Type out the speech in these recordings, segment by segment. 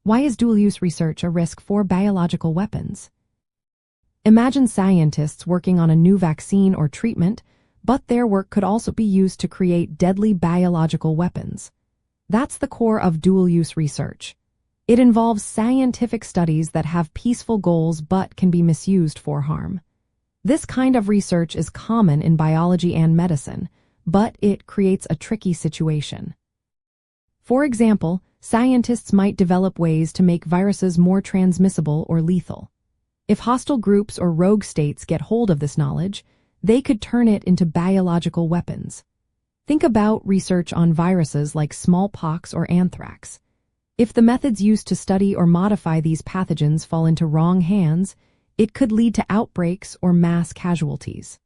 Why is dual-use research a risk for biological weapons? Imagine scientists working on a new vaccine or treatment, but their work could also be used to create deadly biological weapons. That's the core of dual-use research. It involves scientific studies that have peaceful goals but can be misused for harm. This kind of research is common in biology and medicine, but it creates a tricky situation. For example, scientists might develop ways to make viruses more transmissible or lethal. If hostile groups or rogue states get hold of this knowledge, they could turn it into biological weapons. Think about research on viruses like smallpox or anthrax. If the methods used to study or modify these pathogens fall into wrong hands, it could lead to outbreaks or mass casualties.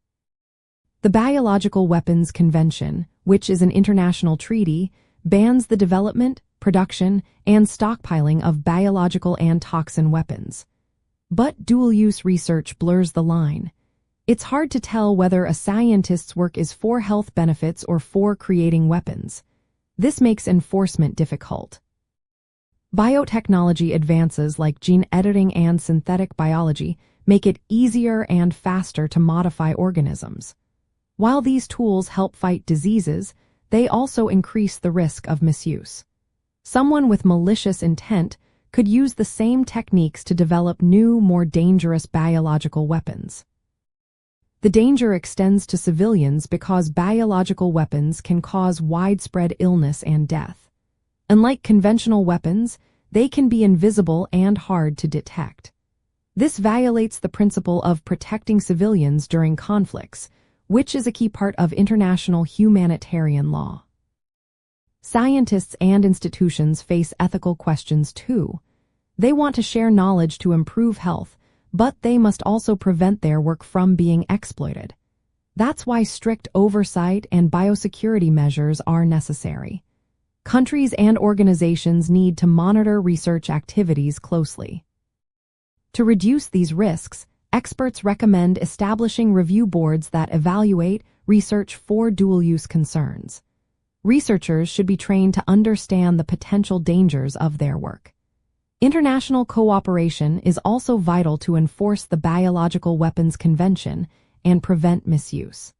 The Biological Weapons Convention, which is an international treaty, bans the development, production, and stockpiling of biological and toxin weapons. But dual-use research blurs the line. It's hard to tell whether a scientist's work is for health benefits or for creating weapons. This makes enforcement difficult. Biotechnology advances like gene editing and synthetic biology make it easier and faster to modify organisms. While these tools help fight diseases, they also increase the risk of misuse. Someone with malicious intent could use the same techniques to develop new, more dangerous biological weapons. The danger extends to civilians because biological weapons can cause widespread illness and death. Unlike conventional weapons, they can be invisible and hard to detect. This violates the principle of protecting civilians during conflicts, which is a key part of international humanitarian law. Scientists and institutions face ethical questions too. They want to share knowledge to improve health, but they must also prevent their work from being exploited. That's why strict oversight and biosecurity measures are necessary. Countries and organizations need to monitor research activities closely. To reduce these risks, experts recommend establishing review boards that evaluate research for dual-use concerns. Researchers should be trained to understand the potential dangers of their work. International cooperation is also vital to enforce the Biological Weapons Convention and prevent misuse.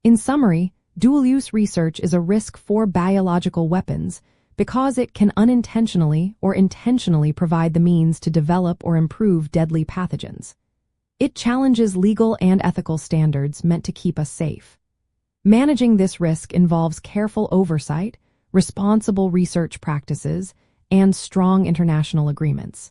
In summary, dual-use research is a risk for biological weapons because it can unintentionally or intentionally provide the means to develop or improve deadly pathogens. It challenges legal and ethical standards meant to keep us safe. Managing this risk involves careful oversight, responsible research practices, and strong international agreements.